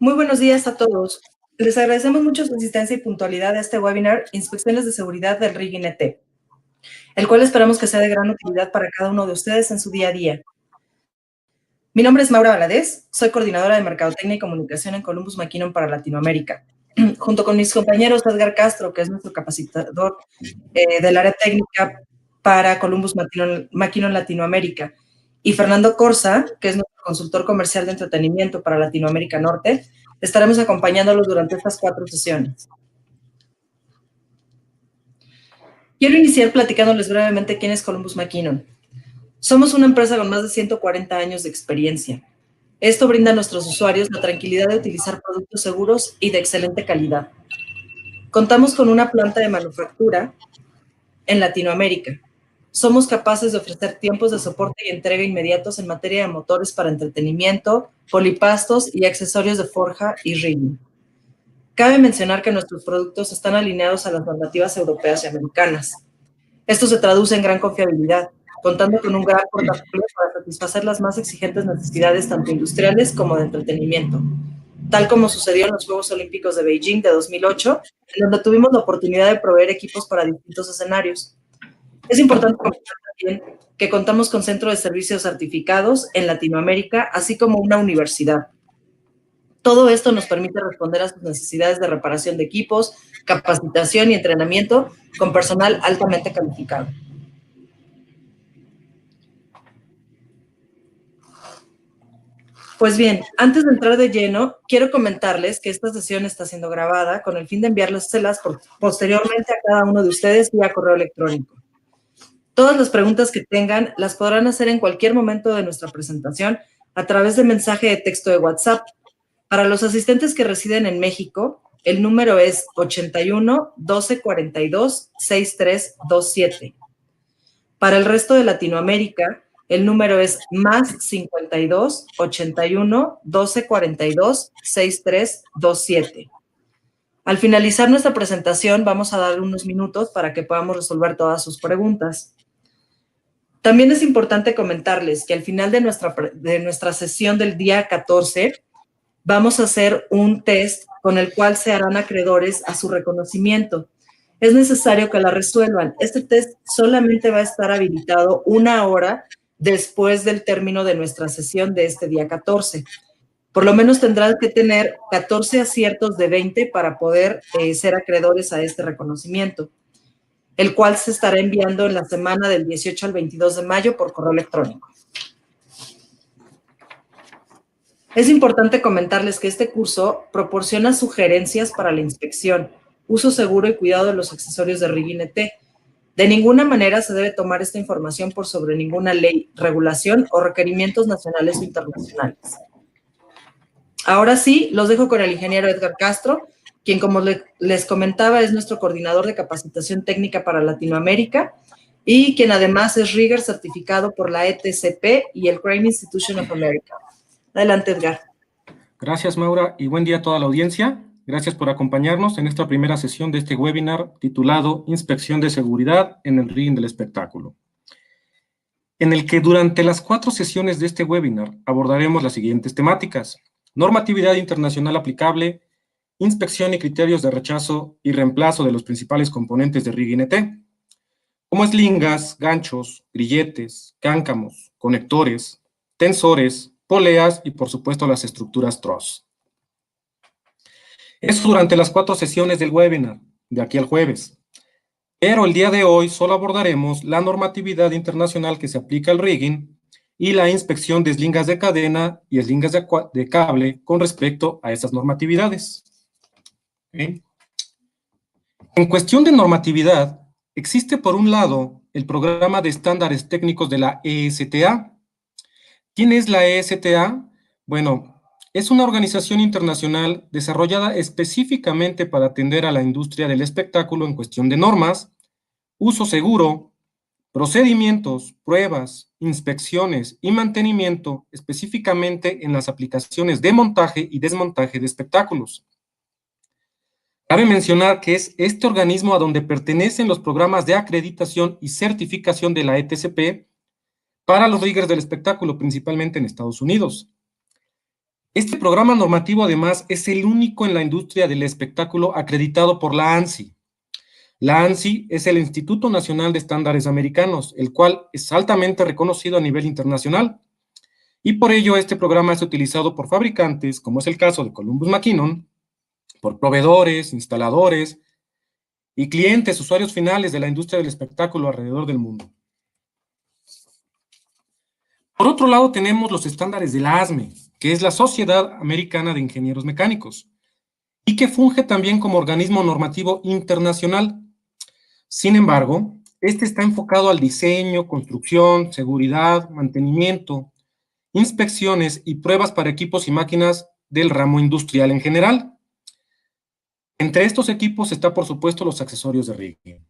Muy buenos días a todos. Les agradecemos mucho su asistencia y puntualidad a este webinar Inspecciones de Seguridad del RIG INT, el cual esperamos que sea de gran utilidad para cada uno de ustedes en su día a día. Mi nombre es Maura Valadez, soy coordinadora de Mercadotecnia y Comunicación en Columbus McKinnon para Latinoamérica. Junto con mis compañeros Edgar Castro, que es nuestro capacitador del área técnica para Columbus McKinnon Latinoamérica, y Fernando Corsa, que es nuestro consultor comercial de entretenimiento para Latinoamérica Norte, estaremos acompañándolos durante estas 4 sesiones. Quiero iniciar platicándoles brevemente quién es Columbus McKinnon. Somos una empresa con más de 140 años de experiencia. Esto brinda a nuestros usuarios la tranquilidad de utilizar productos seguros y de excelente calidad. Contamos con una planta de manufactura en Latinoamérica. Somos capaces de ofrecer tiempos de soporte y entrega inmediatos en materia de motores para entretenimiento, polipastos y accesorios de forja y rigging. Cabe mencionar que nuestros productos están alineados a las normativas europeas y americanas. Esto se traduce en gran confiabilidad, contando con un gran portafolio para satisfacer las más exigentes necesidades tanto industriales como de entretenimiento, tal como sucedió en los Juegos Olímpicos de Beijing de 2008, en donde tuvimos la oportunidad de proveer equipos para distintos escenarios. Es importante comentar también que contamos con centro de servicios certificados en Latinoamérica, así como una universidad. Todo esto nos permite responder a sus necesidades de reparación de equipos, capacitación y entrenamiento con personal altamente calificado. Pues bien, antes de entrar de lleno, quiero comentarles que esta sesión está siendo grabada con el fin de enviárselas posteriormente a cada uno de ustedes vía correo electrónico. Todas las preguntas que tengan las podrán hacer en cualquier momento de nuestra presentación a través de mensaje de texto de WhatsApp. Para los asistentes que residen en México, el número es 81 12 42 6327. Para el resto de Latinoamérica, el número es más 52 81 12 42 6327. Al finalizar nuestra presentación, vamos a dar unos minutos para que podamos resolver todas sus preguntas. También es importante comentarles que al final de nuestra sesión del día 14, vamos a hacer un test con el cual se harán acreedores a su reconocimiento. Es necesario que la resuelvan. Este test solamente va a estar habilitado 1 hora después del término de nuestra sesión de este día 14. Por lo menos tendrán que tener 14 aciertos de 20 para poder ser acreedores a este reconocimiento, el cual se estará enviando en la semana del 18 al 22 de mayo por correo electrónico. Es importante comentarles que este curso proporciona sugerencias para la inspección, uso seguro y cuidado de los accesorios de RIG INT. De ninguna manera se debe tomar esta información por sobre ninguna ley, regulación o requerimientos nacionales o internacionales. Ahora sí, los dejo con el ingeniero Edgar Castro, quien, como les comentaba, es nuestro coordinador de capacitación técnica para Latinoamérica y quien además es rigger certificado por la ETCP y el Crane Institution of America. Adelante, Edgar. Gracias, Maura, y buen día a toda la audiencia. Gracias por acompañarnos en esta primera sesión de este webinar titulado Inspección de Seguridad en el RIG del Espectáculo, en el que durante las 4 sesiones de este webinar abordaremos las siguientes temáticas: normatividad internacional aplicable, inspección y criterios de rechazo y reemplazo de los principales componentes de RIG INT, como eslingas, ganchos, grilletes, cáncamos, conectores, tensores, poleas y, por supuesto, las estructuras truss. Eso durante las 4 sesiones del webinar, de aquí al jueves. Pero el día de hoy solo abordaremos la normatividad internacional que se aplica al rigging y la inspección de eslingas de cadena y eslingas de cable con respecto a esas normatividades. ¿Okay? En cuestión de normatividad, existe por un lado el programa de estándares técnicos de la ESTA. ¿Quién es la ESTA? Bueno, es una organización internacional desarrollada específicamente para atender a la industria del espectáculo en cuestión de normas, uso seguro, procedimientos, pruebas, inspecciones y mantenimiento, específicamente en las aplicaciones de montaje y desmontaje de espectáculos. Cabe mencionar que es este organismo a donde pertenecen los programas de acreditación y certificación de la ETCP para los riggers del espectáculo, principalmente en Estados Unidos. Este programa normativo, además, es el único en la industria del espectáculo acreditado por la ANSI. La ANSI es el Instituto Nacional de Estándares Americanos, el cual es altamente reconocido a nivel internacional. Y por ello, este programa es utilizado por fabricantes, como es el caso de Columbus McKinnon, por proveedores, instaladores y clientes, usuarios finales de la industria del espectáculo alrededor del mundo. Por otro lado, tenemos los estándares de la ASME, que es la Sociedad Americana de Ingenieros Mecánicos, y que funge también como organismo normativo internacional. Sin embargo, este está enfocado al diseño, construcción, seguridad, mantenimiento, inspecciones y pruebas para equipos y máquinas del ramo industrial en general. Entre estos equipos está, por supuesto, los accesorios de rigging.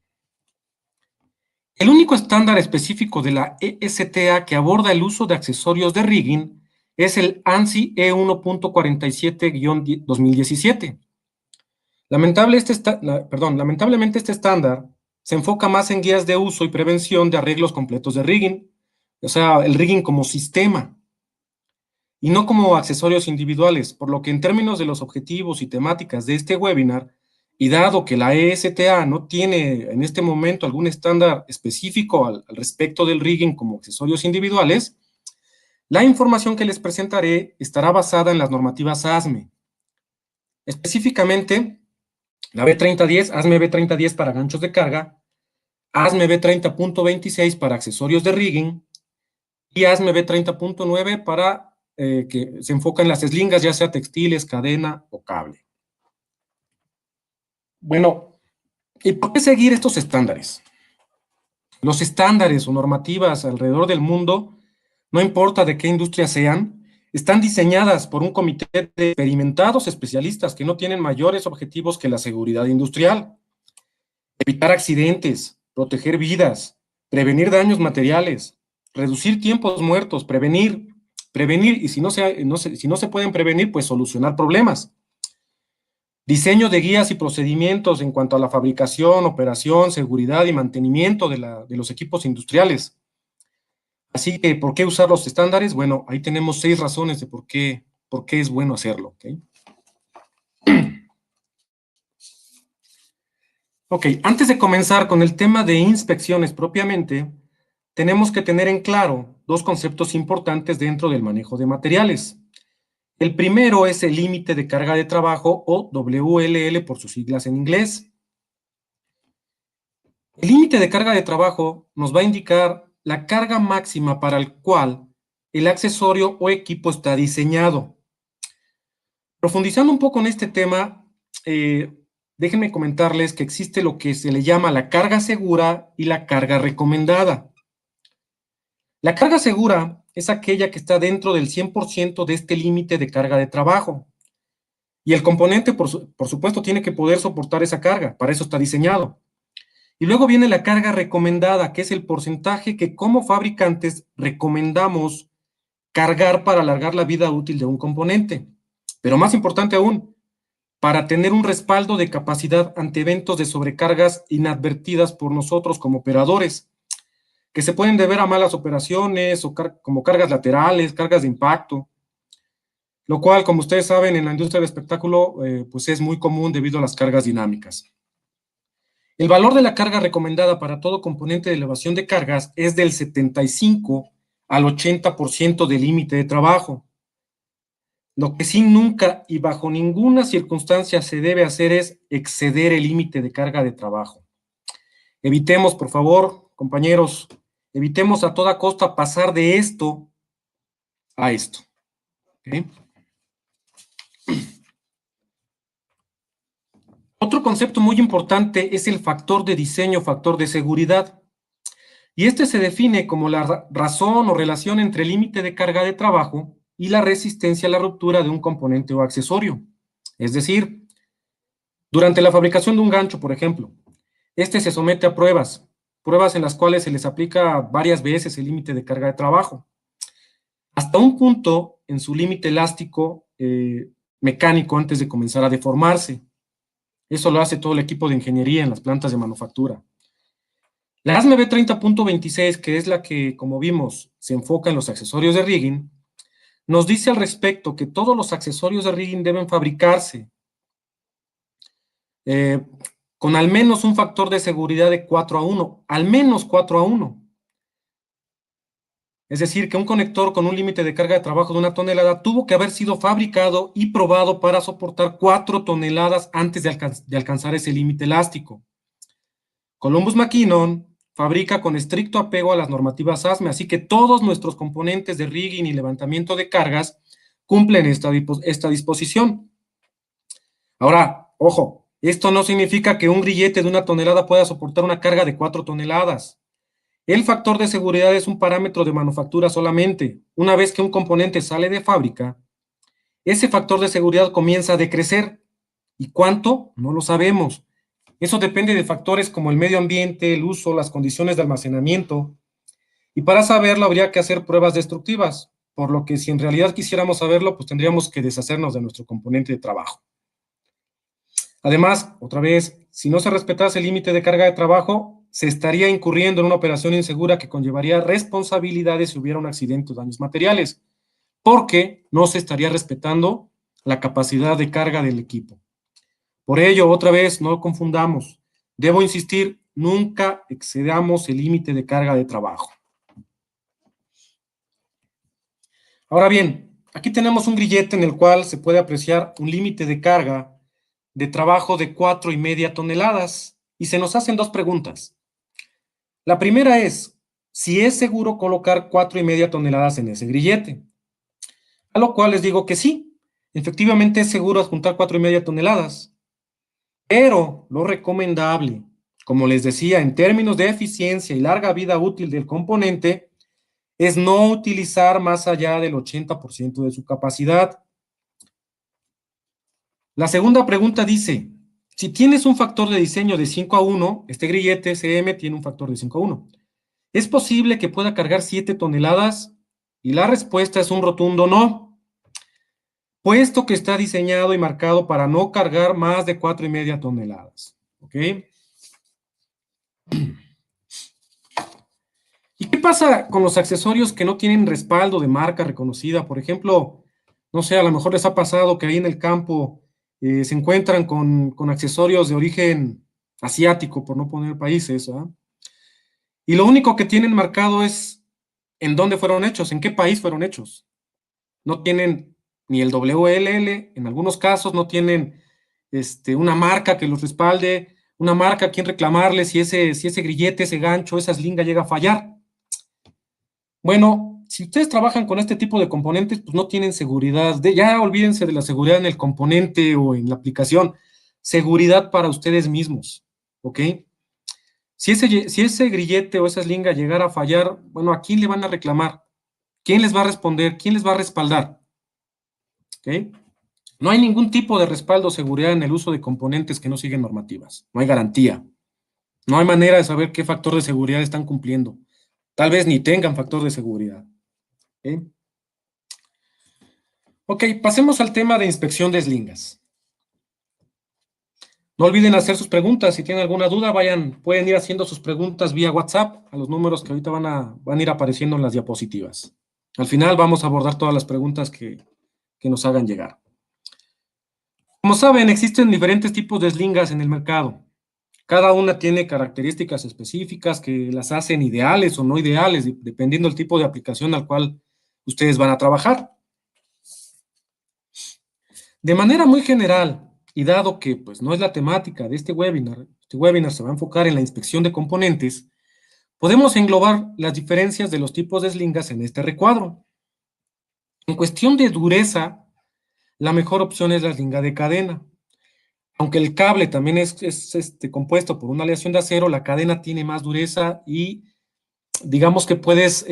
El único estándar específico de la ESTA que aborda el uso de accesorios de rigging es el ANSI E1.47-2017. Lamentablemente este estándar se enfoca más en guías de uso y prevención de arreglos completos de rigging, o sea, el rigging como sistema, y no como accesorios individuales, por lo que en términos de los objetivos y temáticas de este webinar, y dado que la ESTA no tiene en este momento algún estándar específico al respecto del rigging como accesorios individuales, la información que les presentaré estará basada en las normativas ASME. Específicamente, la B3010, ASME B3010 para ganchos de carga, ASME B30.26 para accesorios de rigging y ASME B30.9 para que se enfoca en las eslingas, ya sea textiles, cadena o cable. Bueno, ¿y por qué seguir estos estándares? Los estándares o normativas alrededor del mundo, no importa de qué industria sean, están diseñadas por un comité de experimentados especialistas que no tienen mayores objetivos que la seguridad industrial. Evitar accidentes, proteger vidas, prevenir daños materiales, reducir tiempos muertos, prevenir y si no se pueden prevenir, pues solucionar problemas. Diseño de guías y procedimientos en cuanto a la fabricación, operación, seguridad y mantenimiento de los equipos industriales. Así que, ¿por qué usar los estándares? Bueno, ahí tenemos 6 razones de por qué es bueno hacerlo. ¿Okay? Ok, antes de comenzar con el tema de inspecciones propiamente, tenemos que tener en claro 2 conceptos importantes dentro del manejo de materiales. El primero es el límite de carga de trabajo o WLL por sus siglas en inglés. El límite de carga de trabajo nos va a indicar la carga máxima para el cual el accesorio o equipo está diseñado. Profundizando un poco en este tema, déjenme comentarles que existe lo que se le llama la carga segura y la carga recomendada. La carga segura es aquella que está dentro del 100% de este límite de carga de trabajo. Y el componente, por supuesto, tiene que poder soportar esa carga, para eso está diseñado. Y luego viene la carga recomendada, que es el porcentaje que como fabricantes recomendamos cargar para alargar la vida útil de un componente. Pero más importante aún, para tener un respaldo de capacidad ante eventos de sobrecargas inadvertidas por nosotros como operadores, que se pueden deber a malas operaciones o como cargas laterales, cargas de impacto, lo cual, como ustedes saben, en la industria del espectáculo, pues es muy común debido a las cargas dinámicas. El valor de la carga recomendada para todo componente de elevación de cargas es del 75 al 80% del límite de trabajo. Lo que sí nunca y bajo ninguna circunstancia se debe hacer es exceder el límite de carga de trabajo. Evitemos, por favor, compañeros, evitemos a toda costa pasar de esto a esto. ¿Okay? Otro concepto muy importante es el factor de diseño, factor de seguridad. Y este se define como la razón o relación entre el límite de carga de trabajo y la resistencia a la ruptura de un componente o accesorio. Es decir, durante la fabricación de un gancho, por ejemplo, este se somete a pruebas en las cuales se les aplica varias veces el límite de carga de trabajo, hasta un punto en su límite elástico mecánico antes de comenzar a deformarse. Eso lo hace todo el equipo de ingeniería en las plantas de manufactura. La ASME B30.26, que es la que, como vimos, se enfoca en los accesorios de rigging, nos dice al respecto que todos los accesorios de rigging deben fabricarse con al menos un factor de seguridad de 4:1, al menos 4:1. Es decir, que un conector con un límite de carga de trabajo de 1 tonelada tuvo que haber sido fabricado y probado para soportar 4 toneladas antes de alcanzar ese límite elástico. Columbus McKinnon fabrica con estricto apego a las normativas ASME, así que todos nuestros componentes de rigging y levantamiento de cargas cumplen esta disposición. Ahora, ojo, esto no significa que un grillete de 1 tonelada pueda soportar una carga de 4 toneladas. El factor de seguridad es un parámetro de manufactura solamente. Una vez que un componente sale de fábrica, ese factor de seguridad comienza a decrecer. ¿Y cuánto? No lo sabemos. Eso depende de factores como el medio ambiente, el uso, las condiciones de almacenamiento. Y para saberlo habría que hacer pruebas destructivas, por lo que si en realidad quisiéramos saberlo, pues tendríamos que deshacernos de nuestro componente de trabajo. Además, otra vez, si no se respetase el límite de carga de trabajo, se estaría incurriendo en una operación insegura que conllevaría responsabilidades si hubiera un accidente o daños materiales, porque no se estaría respetando la capacidad de carga del equipo. Por ello, otra vez, no confundamos. Debo insistir, nunca excedamos el límite de carga de trabajo. Ahora bien, aquí tenemos un grillete en el cual se puede apreciar un límite de carga de trabajo de 4,5 toneladas y se nos hacen 2 preguntas. La primera es, si es seguro colocar 4,5 toneladas en ese grillete. A lo cual les digo que sí, efectivamente es seguro adjuntar 4,5 toneladas. Pero lo recomendable, como les decía, en términos de eficiencia y larga vida útil del componente, es no utilizar más allá del 80% de su capacidad. La segunda pregunta dice, si tienes un factor de diseño de 5:1, este grillete SM tiene un factor de 5:1. ¿Es posible que pueda cargar 7 toneladas? Y la respuesta es un rotundo no, puesto que está diseñado y marcado para no cargar más de 4,5 toneladas. ¿Ok? ¿Y qué pasa con los accesorios que no tienen respaldo de marca reconocida? Por ejemplo, no sé, a lo mejor les ha pasado que ahí en el campo se encuentran con accesorios de origen asiático, por no poner países, ¿ah? Y lo único que tienen marcado es en dónde fueron hechos, en qué país fueron hechos. No tienen ni el WLL, en algunos casos no tienen una marca que los respalde, una marca a quien reclamarle si ese grillete, ese gancho, esa eslinga llega a fallar. Bueno, si ustedes trabajan con este tipo de componentes, pues no tienen seguridad. Ya olvídense de la seguridad en el componente o en la aplicación. Seguridad para ustedes mismos, ¿ok? Si ese grillete o esa eslinga llegara a fallar, bueno, ¿a quién le van a reclamar? ¿Quién les va a responder? ¿Quién les va a respaldar? ¿Ok? No hay ningún tipo de respaldo o seguridad en el uso de componentes que no siguen normativas. No hay garantía. No hay manera de saber qué factor de seguridad están cumpliendo. Tal vez ni tengan factor de seguridad. ¿Ok? Ok, pasemos al tema de inspección de eslingas. No olviden hacer sus preguntas. Si tienen alguna duda, pueden ir haciendo sus preguntas vía WhatsApp a los números que ahorita van a ir apareciendo en las diapositivas. Al final vamos a abordar todas las preguntas que nos hagan llegar. Como saben, existen diferentes tipos de eslingas en el mercado. Cada una tiene características específicas que las hacen ideales o no ideales, dependiendo del tipo de aplicación al cual ustedes van a trabajar. De manera muy general, y dado que pues, no es la temática de este webinar se va a enfocar en la inspección de componentes, podemos englobar las diferencias de los tipos de eslingas en este recuadro. En cuestión de dureza, la mejor opción es la eslinga de cadena. Aunque el cable también es compuesto por una aleación de acero, la cadena tiene más dureza y digamos que puedes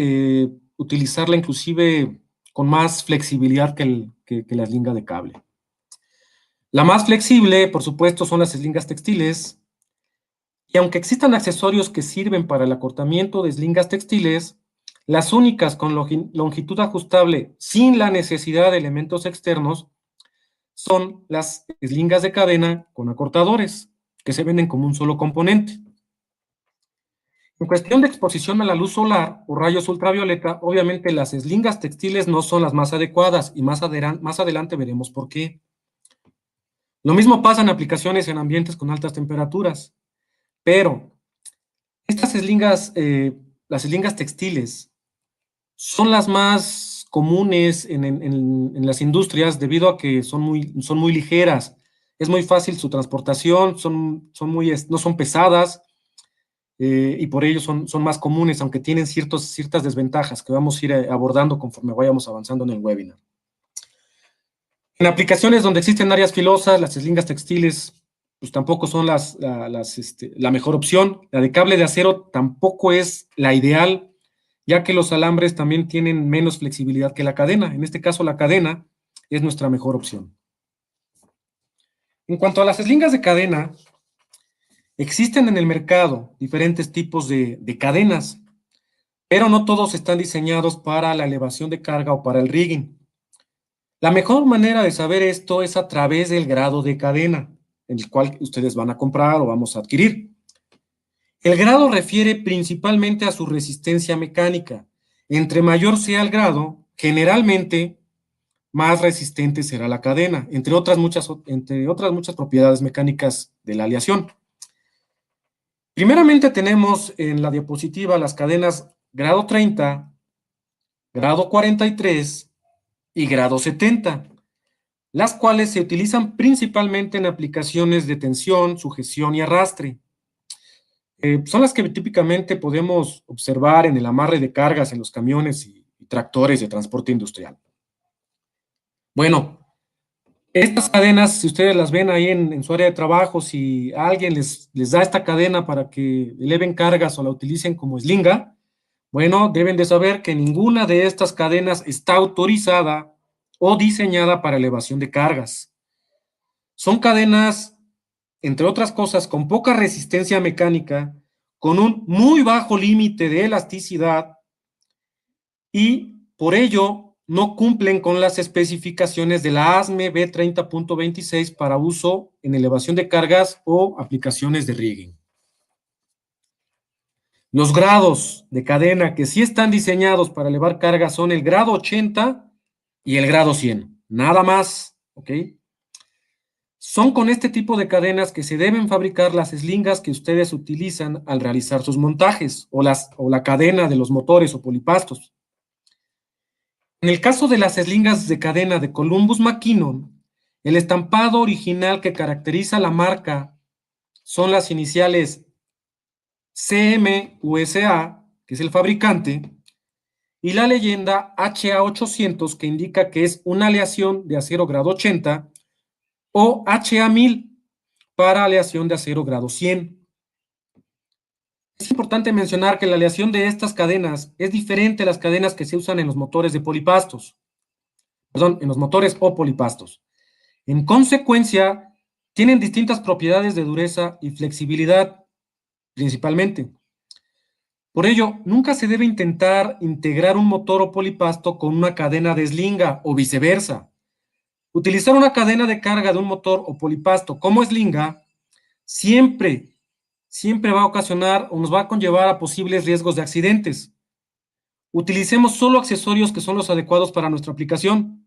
utilizarla inclusive con más flexibilidad que la eslinga de cable. La más flexible, por supuesto, son las eslingas textiles. Y aunque existan accesorios que sirven para el acortamiento de eslingas textiles, las únicas con longitud ajustable sin la necesidad de elementos externos son las eslingas de cadena con acortadores, que se venden como un solo componente. En cuestión de exposición a la luz solar o rayos ultravioleta, obviamente las eslingas textiles no son las más adecuadas y más adelante veremos por qué. Lo mismo pasa en aplicaciones en ambientes con altas temperaturas, pero estas eslingas, las eslingas textiles, son las más comunes en las industrias debido a que son muy ligeras, es muy fácil su transportación, no son pesadas, y por ello son más comunes, aunque tienen ciertas desventajas que vamos a ir abordando conforme vayamos avanzando en el webinar. En aplicaciones donde existen áreas filosas, las eslingas textiles pues tampoco son la mejor opción. La de cable de acero tampoco es la ideal, ya que los alambres también tienen menos flexibilidad que la cadena. En este caso, la cadena es nuestra mejor opción. En cuanto a las eslingas de cadena, existen en el mercado diferentes tipos de cadenas, pero no todos están diseñados para la elevación de carga o para el rigging. La mejor manera de saber esto es a través del grado de cadena, en el cual ustedes van a comprar o vamos a adquirir. El grado refiere principalmente a su resistencia mecánica. Entre mayor sea el grado, generalmente más resistente será la cadena, entre otras muchas propiedades mecánicas de la aleación. Primeramente tenemos en la diapositiva las cadenas grado 30, grado 43 y grado 70, las cuales se utilizan principalmente en aplicaciones de tensión, sujeción y arrastre. Son las que típicamente podemos observar en el amarre de cargas en los camiones y tractores de transporte industrial. Bueno, estas cadenas, si ustedes las ven ahí en su área de trabajo, si alguien les da esta cadena para que eleven cargas o la utilicen como eslinga, bueno, deben de saber que ninguna de estas cadenas está autorizada o diseñada para elevación de cargas. Son cadenas, entre otras cosas, con poca resistencia mecánica, con un muy bajo límite de elasticidad y por ello no cumplen con las especificaciones de la ASME B30.26 para uso en elevación de cargas o aplicaciones de rigging. Los grados de cadena que sí están diseñados para elevar cargas son el grado 80 y el grado 100, nada más, ¿ok? Son con este tipo de cadenas que se deben fabricar las eslingas que ustedes utilizan al realizar sus montajes o la cadena de los motores o polipastos. En el caso de las eslingas de cadena de Columbus McKinnon, el estampado original que caracteriza la marca son las iniciales CMUSA, que es el fabricante, y la leyenda HA800, que indica que es una aleación de acero grado 80, o HA1000 para aleación de acero grado 100. Es importante mencionar que la aleación de estas cadenas es diferente a las cadenas que se usan en los motores de polipastos. Perdón, en los motores o polipastos. En consecuencia, tienen distintas propiedades de dureza y flexibilidad, principalmente. Por ello, nunca se debe intentar integrar un motor o polipasto con una cadena de eslinga o viceversa. Utilizar una cadena de carga de un motor o polipasto como eslinga siempre va a ocasionar o nos va a conllevar a posibles riesgos de accidentes. Utilicemos solo accesorios que son los adecuados para nuestra aplicación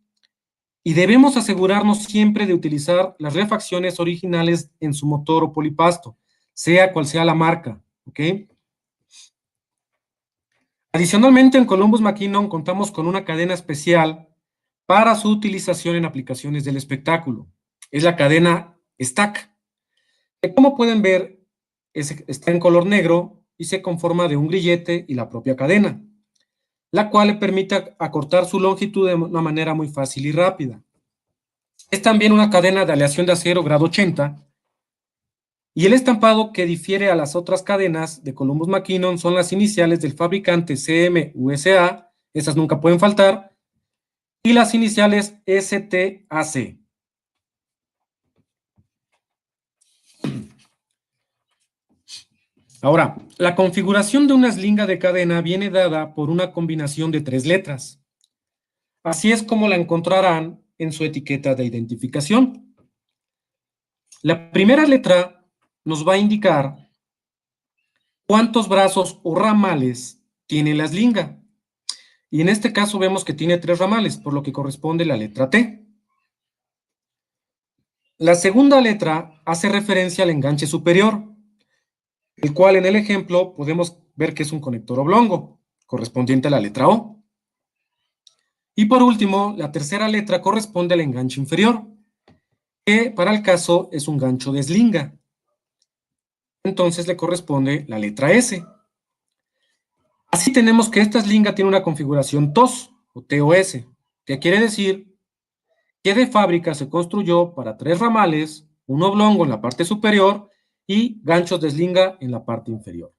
y debemos asegurarnos siempre de utilizar las refacciones originales en su motor o polipasto, sea cual sea la marca, ¿ok? Adicionalmente, en Columbus McKinnon contamos con una cadena especial para su utilización en aplicaciones del espectáculo. Es la cadena Stack, que como pueden ver, está en color negro y se conforma de un grillete y la propia cadena, la cual le permite acortar su longitud de una manera muy fácil y rápida. Es también una cadena de aleación de acero grado 80, y el estampado que difiere a las otras cadenas de Columbus McKinnon son las iniciales del fabricante CMUSA, esas nunca pueden faltar, y las iniciales STAC. Ahora, la configuración de una eslinga de cadena viene dada por una combinación de 3 letras. Así es como la encontrarán en su etiqueta de identificación. La primera letra nos va a indicar ¿cuántos brazos o ramales tiene la eslinga? Y en este caso vemos que tiene 3 ramales, por lo que corresponde la letra T. La segunda letra hace referencia al enganche superior, el cual en el ejemplo podemos ver que es un conector oblongo, correspondiente a la letra O. Y por último, la tercera letra corresponde al enganche inferior, que para el caso es un gancho de eslinga. Entonces le corresponde la letra S. Así tenemos que esta eslinga tiene una configuración TOS o TOS, que quiere decir que de fábrica se construyó para 3 ramales, un oblongo en la parte superior y ganchos de eslinga en la parte inferior.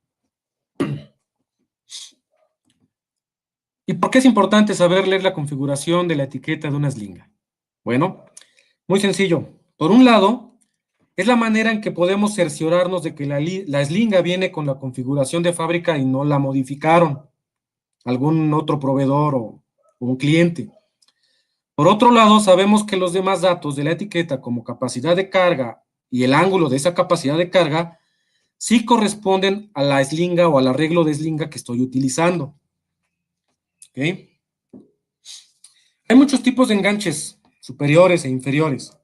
¿Y por qué es importante saber leer la configuración de la etiqueta de una eslinga? Bueno, muy sencillo. Por un lado, es la manera en que podemos cerciorarnos de que la eslinga viene con la configuración de fábrica y no la modificaron algún otro proveedor o un cliente. Por otro lado, sabemos que los demás datos de la etiqueta, como capacidad de carga y el ángulo de esa capacidad de carga, sí corresponden a la eslinga o al arreglo de eslinga que estoy utilizando. ¿Okay? Hay muchos tipos de enganches superiores e inferiores.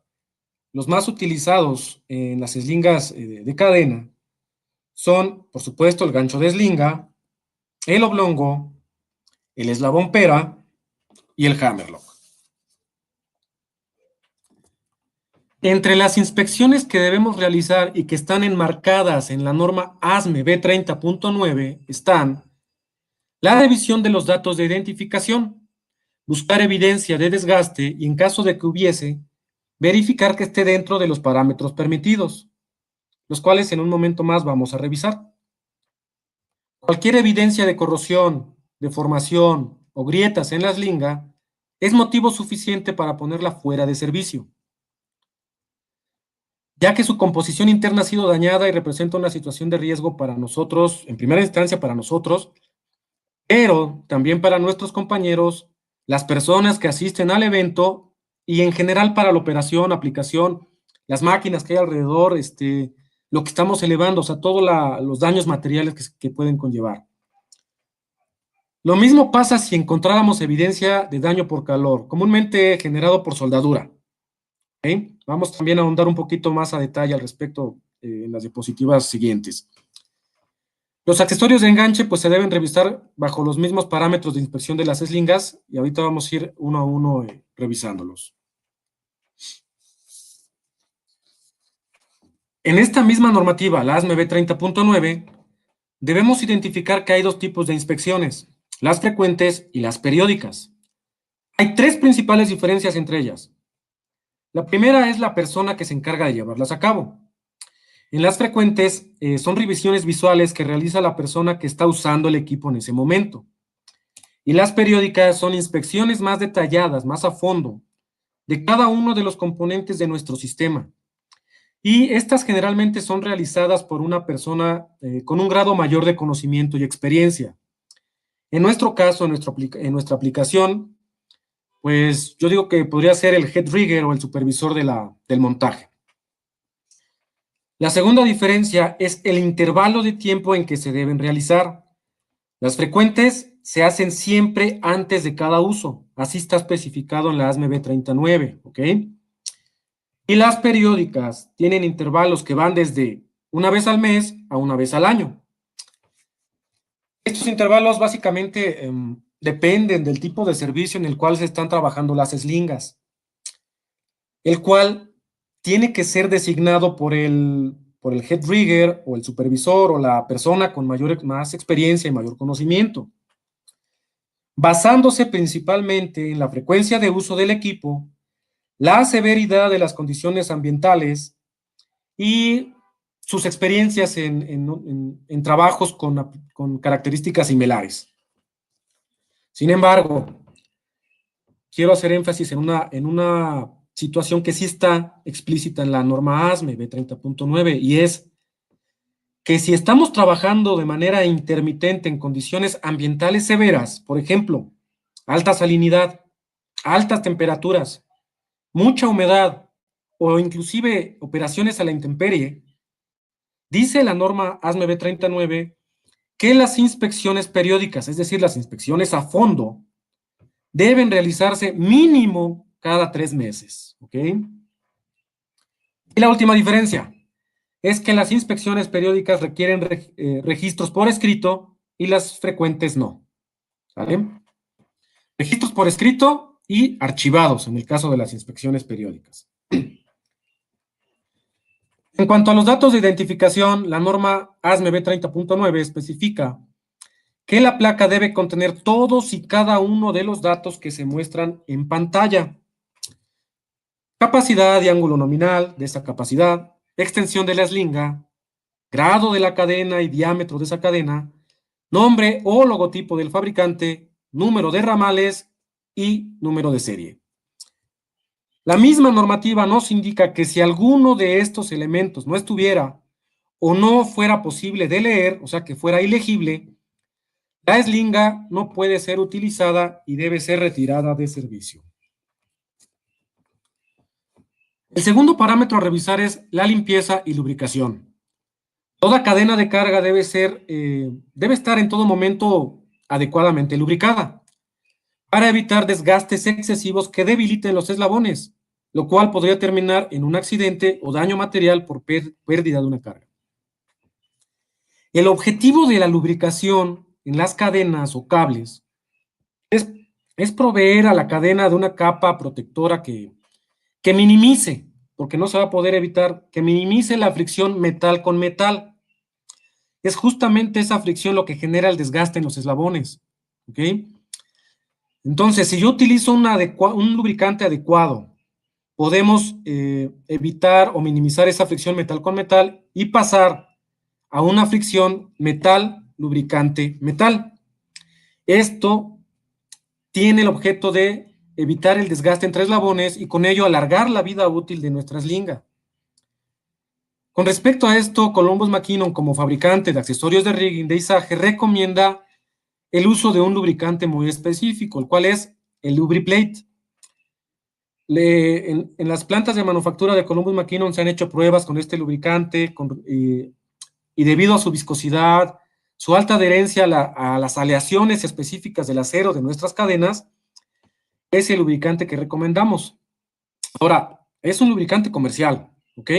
Los más utilizados en las eslingas de cadena son, por supuesto, el gancho de eslinga, el oblongo, el eslabón pera y el hammerlock. Entre las inspecciones que debemos realizar y que están enmarcadas en la norma ASME B30.9 están la revisión de los datos de identificación, buscar evidencia de desgaste y en caso de que hubiese, verificar que esté dentro de los parámetros permitidos, los cuales en un momento más vamos a revisar. Cualquier evidencia de corrosión, deformación o grietas en la eslinga es motivo suficiente para ponerla fuera de servicio, ya que su composición interna ha sido dañada y representa una situación de riesgo para nosotros, en primera instancia para nosotros, pero también para nuestros compañeros, las personas que asisten al evento y en general para la operación, aplicación, las máquinas que hay alrededor, lo que estamos elevando, o sea, todos los daños materiales que pueden conllevar. Lo mismo pasa si encontráramos evidencia de daño por calor, comúnmente generado por soldadura. ¿Okay? Vamos también a ahondar un poquito más a detalle al respecto en las diapositivas siguientes. Los accesorios de enganche pues se deben revisar bajo los mismos parámetros de inspección de las eslingas y ahorita vamos a ir uno a uno revisándolos. En esta misma normativa, la ASME B30.9, debemos identificar que hay 2 tipos de inspecciones, las frecuentes y las periódicas. Hay 3 principales diferencias entre ellas. La primera es la persona que se encarga de llevarlas a cabo. En las frecuentes son revisiones visuales que realiza la persona que está usando el equipo en ese momento. Y las periódicas son inspecciones más detalladas, más a fondo, de cada uno de los componentes de nuestro sistema. Y estas generalmente son realizadas por una persona con un grado mayor de conocimiento y experiencia. En nuestro caso, en nuestra aplicación, pues yo digo que podría ser el head rigger o el supervisor del montaje. La segunda diferencia es el intervalo de tiempo en que se deben realizar. Las frecuentes se hacen siempre antes de cada uso, así está especificado en la ASME B39, ¿ok? Y las periódicas tienen intervalos que van desde una vez al mes a una vez al año. Estos intervalos básicamente dependen del tipo de servicio en el cual se están trabajando las eslingas, el cual tiene que ser designado por el head rigger o el supervisor o la persona con más experiencia y mayor conocimiento, basándose principalmente en la frecuencia de uso del equipo, la severidad de las condiciones ambientales y sus experiencias en trabajos con características similares. Sin embargo, quiero hacer énfasis en una situación que sí está explícita en la norma ASME B30.9 y es que si estamos trabajando de manera intermitente en condiciones ambientales severas, por ejemplo, alta salinidad, altas temperaturas, mucha humedad o inclusive operaciones a la intemperie, dice la norma ASME B39 que las inspecciones periódicas, es decir, las inspecciones a fondo, deben realizarse mínimo cada 3 meses, ¿ok? Y la última diferencia es que las inspecciones periódicas requieren registros por escrito y las frecuentes no, ¿vale? Registros por escrito y archivados en el caso de las inspecciones periódicas. En cuanto a los datos de identificación, la norma ASME B30.9 especifica que la placa debe contener todos y cada uno de los datos que se muestran en pantalla. Capacidad y ángulo nominal de esa capacidad, extensión de la eslinga, grado de la cadena y diámetro de esa cadena, nombre o logotipo del fabricante, número de ramales y número de serie. La misma normativa nos indica que si alguno de estos elementos no estuviera o no fuera posible de leer, o sea que fuera ilegible, la eslinga no puede ser utilizada y debe ser retirada de servicio. El segundo parámetro a revisar es la limpieza y lubricación. Toda cadena de carga debe estar en todo momento adecuadamente lubricada para evitar desgastes excesivos que debiliten los eslabones, lo cual podría terminar en un accidente o daño material por pérdida de una carga. El objetivo de la lubricación en las cadenas o cables es proveer a la cadena de una capa protectora que minimice, porque no se va a poder evitar, que minimice la fricción metal con metal. Es justamente esa fricción lo que genera el desgaste en los eslabones, ¿ok? Entonces, si yo utilizo un lubricante adecuado, podemos evitar o minimizar esa fricción metal con metal y pasar a una fricción metal, lubricante, metal. Esto tiene el objeto de evitar el desgaste entre eslabones y con ello alargar la vida útil de nuestra eslinga. Con respecto a esto, Columbus McKinnon, como fabricante de accesorios de rigging de izaje, recomienda el uso de un lubricante muy específico, el cual es el Lubriplate. En las plantas de manufactura de Columbus McKinnon se han hecho pruebas con este lubricante y debido a su viscosidad, su alta adherencia a las aleaciones específicas del acero de nuestras cadenas, es el lubricante que recomendamos. Ahora, es un lubricante comercial, ¿ok?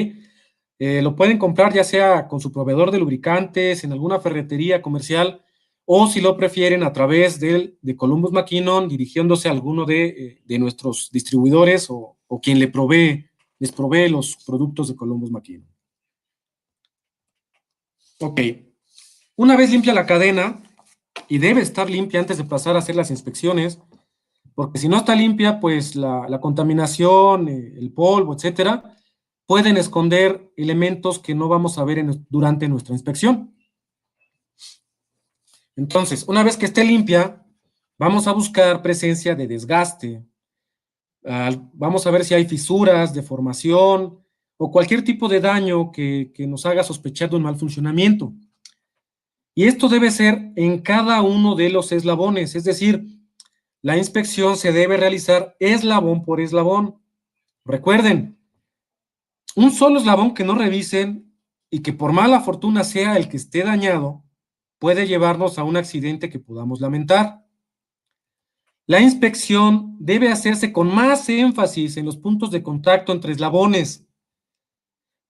Lo pueden comprar ya sea con su proveedor de lubricantes, en alguna ferretería comercial, o si lo prefieren a través de Columbus McKinnon, dirigiéndose a alguno de nuestros distribuidores o quien les provee los productos de Columbus McKinnon. Ok, una vez limpia la cadena, y debe estar limpia antes de pasar a hacer las inspecciones, porque si no está limpia, pues la contaminación, el polvo, etcétera, pueden esconder elementos que no vamos a ver durante nuestra inspección. Entonces, una vez que esté limpia, vamos a buscar presencia de desgaste. Vamos a ver si hay fisuras, deformación o cualquier tipo de daño que nos haga sospechar de un mal funcionamiento. Y esto debe ser en cada uno de los eslabones, es decir, la inspección se debe realizar eslabón por eslabón. Recuerden, un solo eslabón que no revisen y que por mala fortuna sea el que esté dañado, puede llevarnos a un accidente que podamos lamentar. La inspección debe hacerse con más énfasis en los puntos de contacto entre eslabones,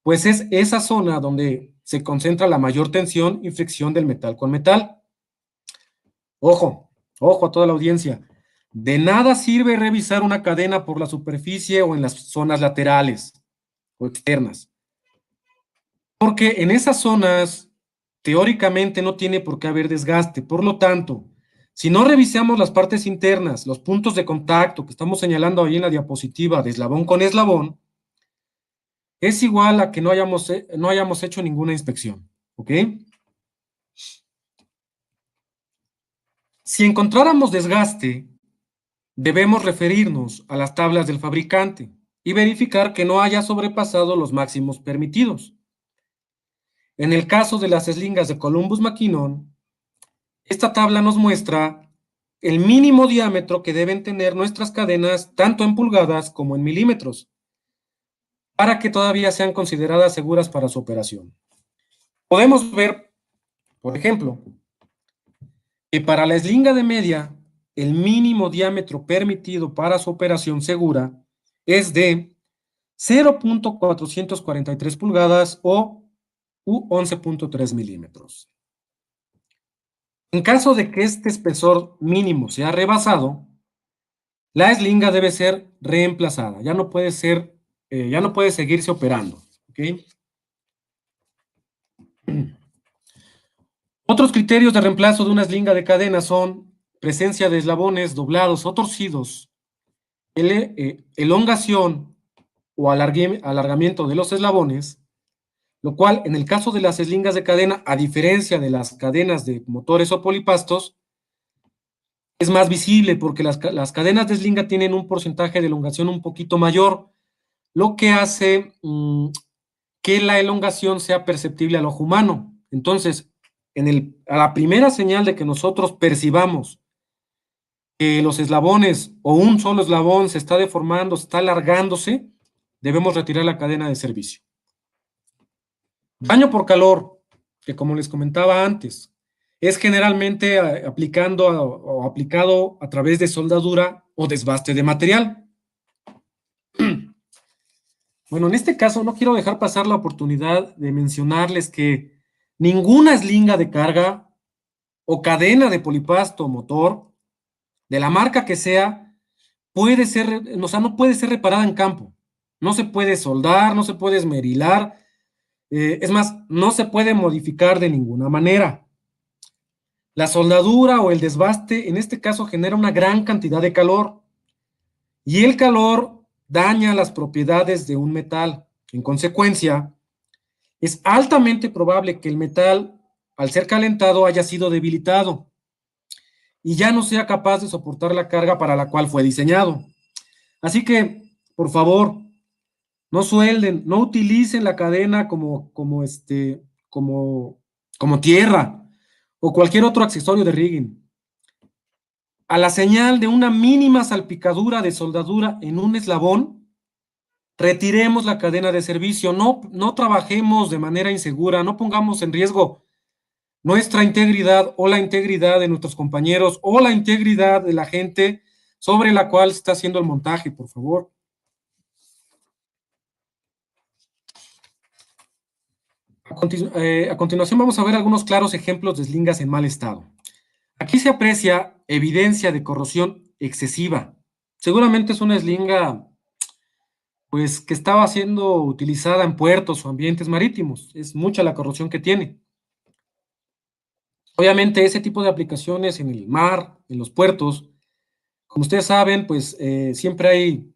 pues es esa zona donde se concentra la mayor tensión y fricción del metal con metal. Ojo, ojo a toda la audiencia. De nada sirve revisar una cadena por la superficie o en las zonas laterales o externas, porque en esas zonas teóricamente no tiene por qué haber desgaste. Por lo tanto, si no revisamos las partes internas, los puntos de contacto que estamos señalando ahí en la diapositiva de eslabón con eslabón, es igual a que no hayamos hecho ninguna inspección, ¿ok? Si encontráramos desgaste, debemos referirnos a las tablas del fabricante y verificar que no haya sobrepasado los máximos permitidos. En el caso de las eslingas de Columbus McKinnon, esta tabla nos muestra el mínimo diámetro que deben tener nuestras cadenas tanto en pulgadas como en milímetros para que todavía sean consideradas seguras para su operación. Podemos ver, por ejemplo, que para la eslinga de media, el mínimo diámetro permitido para su operación segura es de 0.443 pulgadas o 11.3 milímetros. En caso de que este espesor mínimo sea rebasado, la eslinga debe ser reemplazada, ya no puede seguirse operando. ¿Okay? Otros criterios de reemplazo de una eslinga de cadena son presencia de eslabones doblados o torcidos, elongación o alargamiento de los eslabones, lo cual en el caso de las eslingas de cadena, a diferencia de las cadenas de motores o polipastos, es más visible porque las cadenas de eslinga tienen un porcentaje de elongación un poquito mayor, lo que hace que la elongación sea perceptible al ojo humano. Entonces, a la primera señal de que nosotros percibamos que los eslabones o un solo eslabón se está deformando, se está alargándose, debemos retirar la cadena de servicio. Daño por calor, que como les comentaba antes, es generalmente aplicado a través de soldadura o desbaste de material. Bueno, en este caso no quiero dejar pasar la oportunidad de mencionarles que ninguna eslinga de carga o cadena de polipasto o motor, de la marca que sea, no puede ser reparada en campo. No se puede soldar, no se puede esmerilar, es más, no se puede modificar de ninguna manera. La soldadura o el desbaste, en este caso, genera una gran cantidad de calor y el calor daña las propiedades de un metal. En consecuencia, es altamente probable que el metal, al ser calentado, haya sido debilitado y ya no sea capaz de soportar la carga para la cual fue diseñado. Así que, por favor, no suelden, no utilicen la cadena como tierra o cualquier otro accesorio de rigging. A la señal de una mínima salpicadura de soldadura en un eslabón, retiremos la cadena de servicio, no trabajemos de manera insegura, no pongamos en riesgo nuestra integridad o la integridad de nuestros compañeros o la integridad de la gente sobre la cual se está haciendo el montaje, por favor. A continuación vamos a ver algunos claros ejemplos de eslingas en mal estado. Aquí se aprecia evidencia de corrosión excesiva. Seguramente es una eslinga pues, que estaba siendo utilizada en puertos o ambientes marítimos. Es mucha la corrosión que tiene. Obviamente ese tipo de aplicaciones en el mar, en los puertos, como ustedes saben, pues siempre hay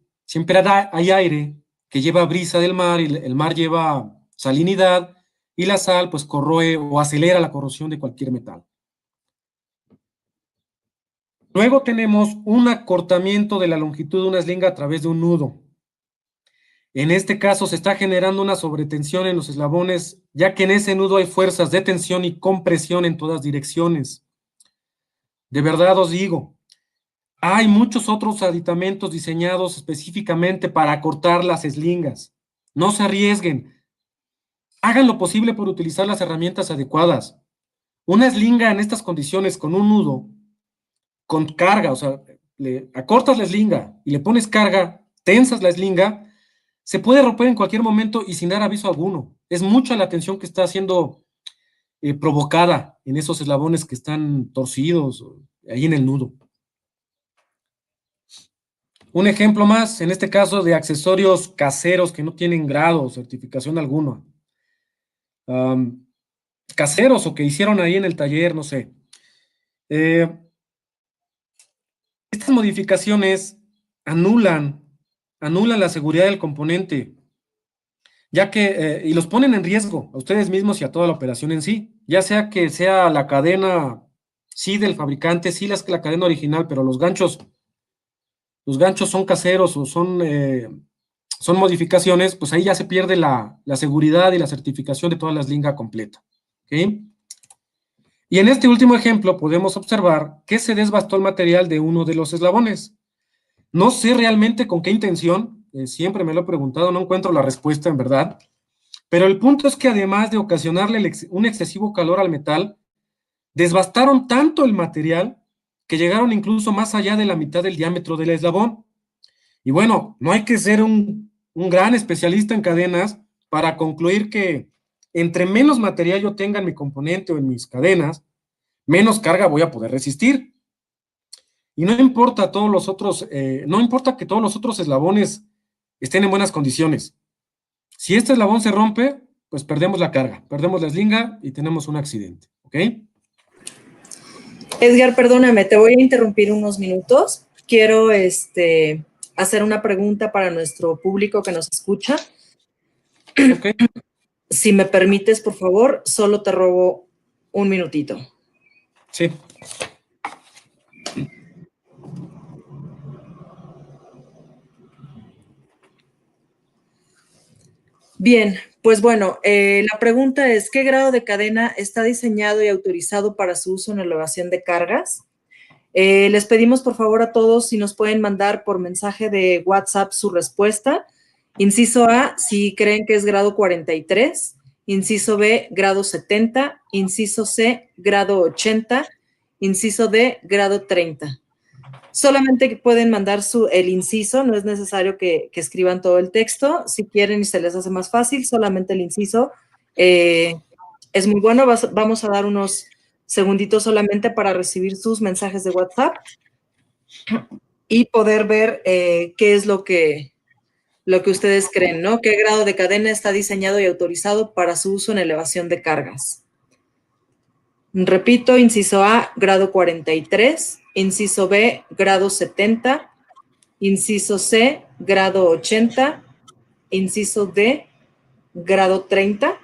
aire que lleva brisa del mar y el mar lleva salinidad y la sal pues corroe o acelera la corrosión de cualquier metal. Luego tenemos un acortamiento de la longitud de una eslinga a través de un nudo. En este caso se está generando una sobretensión en los eslabones, ya que en ese nudo hay fuerzas de tensión y compresión en todas direcciones. De verdad os digo, hay muchos otros aditamentos diseñados específicamente para acortar las eslingas. No se arriesguen. Hagan lo posible por utilizar las herramientas adecuadas. Una eslinga en estas condiciones con un nudo, con carga, o sea, le acortas la eslinga y le pones carga, tensas la eslinga, se puede romper en cualquier momento y sin dar aviso alguno. Es mucha la tensión que está siendo provocada en esos eslabones que están torcidos ahí en el nudo. Un ejemplo más, en este caso, de accesorios caseros que no tienen grado o certificación alguna. Caseros o que hicieron ahí en el taller, no sé. Estas modificaciones anulan la seguridad del componente, ya que, y los ponen en riesgo a ustedes mismos y a toda la operación en sí, ya sea que sea la cadena, sí, del fabricante, sí, la cadena original, pero los ganchos son caseros o son modificaciones, pues ahí ya se pierde la seguridad y la certificación de toda la eslinga completa. ¿Okay? Y en este último ejemplo podemos observar que se desbastó el material de uno de los eslabones. No sé realmente con qué intención, siempre me lo he preguntado, no encuentro la respuesta en verdad, pero el punto es que además de ocasionarle un excesivo calor al metal, desbastaron tanto el material que llegaron incluso más allá de la mitad del diámetro del eslabón. Y bueno, no hay que ser un gran especialista en cadenas para concluir que entre menos material yo tenga en mi componente o en mis cadenas, menos carga voy a poder resistir. Y no importa todos los otros, no importa que todos los otros eslabones estén en buenas condiciones. Si este eslabón se rompe, pues perdemos la carga, perdemos la eslinga y tenemos un accidente, ¿ok? Edgar, perdóname, te voy a interrumpir unos minutos. Quiero hacer una pregunta para nuestro público que nos escucha. Ok. Si me permites, por favor, solo te robo un minutito. Sí. Bien, pues bueno, la pregunta es, ¿qué grado de cadena está diseñado y autorizado para su uso en elevación de cargas? Les pedimos por favor a todos si nos pueden mandar por mensaje de WhatsApp su respuesta. Inciso A, si creen que es grado 43. Inciso B, grado 70. Inciso C, grado 80. Inciso D, grado 30. Solamente pueden mandar el inciso, no es necesario que escriban todo el texto. Si quieren y se les hace más fácil, solamente el inciso es muy bueno. Vamos a dar unos segunditos solamente para recibir sus mensajes de WhatsApp y poder ver qué es lo que ustedes creen, ¿no? ¿Qué grado de cadena está diseñado y autorizado para su uso en elevación de cargas? Repito, inciso A, grado 43, inciso B, grado 70, inciso C, grado 80, inciso D, grado 30.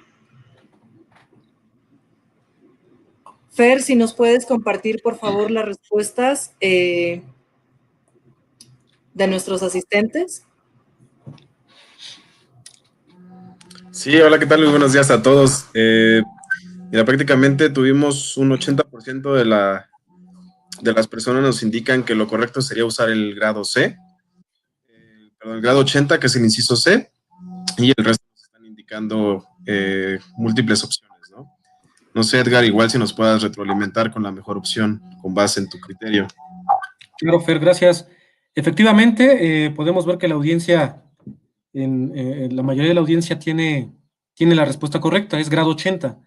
Fer, si nos puedes compartir, por favor, las respuestas de nuestros asistentes. Sí, hola, ¿qué tal? Muy buenos días a todos. Mira, prácticamente tuvimos un 80% de las personas nos indican que lo correcto sería usar el grado C, perdón, el grado 80, que es el inciso C, y el resto nos están indicando múltiples opciones, ¿no? No sé, Edgar, igual si nos puedas retroalimentar con la mejor opción con base en tu criterio. Claro, Fer, gracias. Efectivamente, podemos ver que la audiencia, la mayoría de la audiencia tiene la respuesta correcta, es grado 80.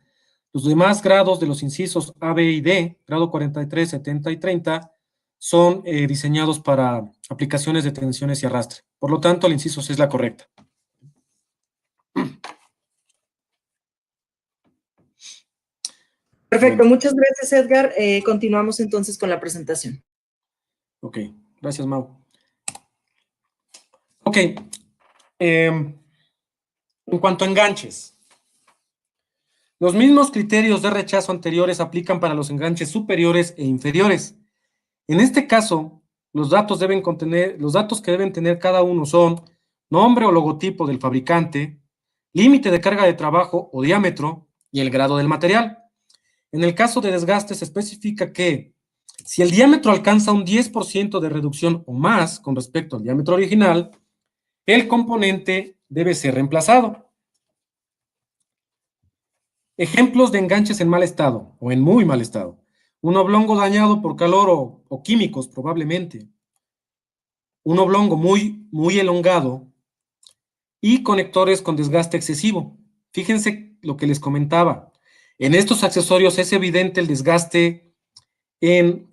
Los demás grados de los incisos A, B y D, grado 43, 70 y 30, son diseñados para aplicaciones de tensiones y arrastre. Por lo tanto, el inciso C es la correcta. Perfecto, Bueno. muchas gracias, Edgar. Continuamos entonces con la presentación. Ok, gracias, Mau. Ok, en cuanto a enganches, los mismos criterios de rechazo anteriores aplican para los enganches superiores e inferiores. En este caso, los datos que deben tener cada uno son nombre o logotipo del fabricante, límite de carga de trabajo o diámetro y el grado del material. En el caso de desgaste se especifica que si el diámetro alcanza un 10% de reducción o más con respecto al diámetro original, el componente debe ser reemplazado. Ejemplos de enganches en mal estado o en muy mal estado. Un oblongo dañado por calor o químicos probablemente. Un oblongo muy elongado y conectores con desgaste excesivo. Fíjense lo que les comentaba. En estos accesorios es evidente el desgaste en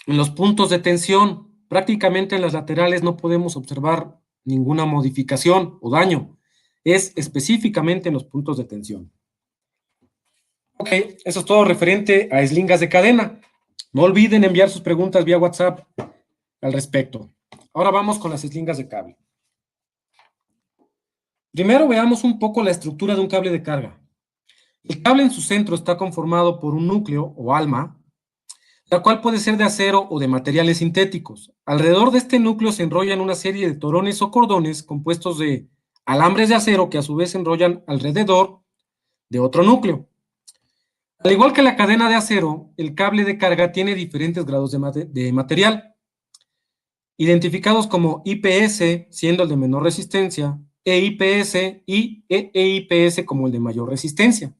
los puntos de tensión. Prácticamente en las laterales no podemos observar ninguna modificación o daño. Es específicamente en los puntos de tensión. Ok, eso es todo referente a eslingas de cadena. No olviden enviar sus preguntas vía WhatsApp al respecto. Ahora vamos con las eslingas de cable. Primero veamos un poco la estructura de un cable de carga. El cable en su centro está conformado por un núcleo o alma, la cual puede ser de acero o de materiales sintéticos. Alrededor de este núcleo se enrollan una serie de torones o cordones compuestos de alambres de acero que a su vez se enrollan alrededor de otro núcleo. Al igual que la cadena de acero, el cable de carga tiene diferentes grados de material, identificados como IPS, siendo el de menor resistencia, EIPS y EIPS como el de mayor resistencia.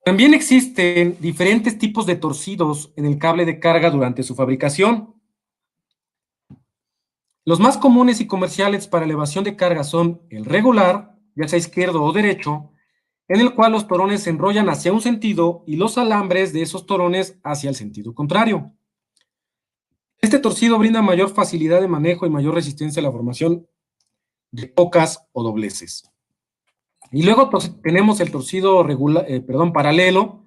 También existen diferentes tipos de torcidos en el cable de carga durante su fabricación. Los más comunes y comerciales para elevación de carga son el regular, ya sea izquierdo o derecho, en el cual los torones se enrollan hacia un sentido y los alambres de esos torones hacia el sentido contrario. Este torcido brinda mayor facilidad de manejo y mayor resistencia a la formación de pocas o dobleces. Y luego tenemos el torcido paralelo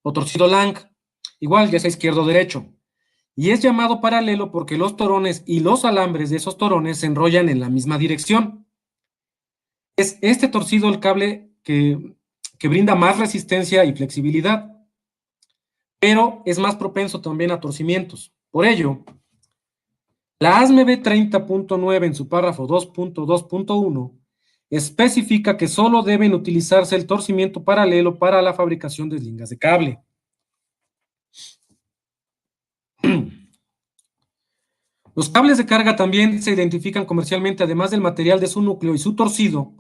o torcido Lang, igual ya sea izquierdo o derecho. Y es llamado paralelo porque los torones y los alambres de esos torones se enrollan en la misma dirección. Es este torcido el cable que brinda más resistencia y flexibilidad, pero es más propenso también a torcimientos. Por ello, la ASME 30.9 en su párrafo 2.2.1 especifica que solo deben utilizarse el torcimiento paralelo para la fabricación de lingas de cable. Los cables de carga también se identifican comercialmente, además del material de su núcleo y su torcido,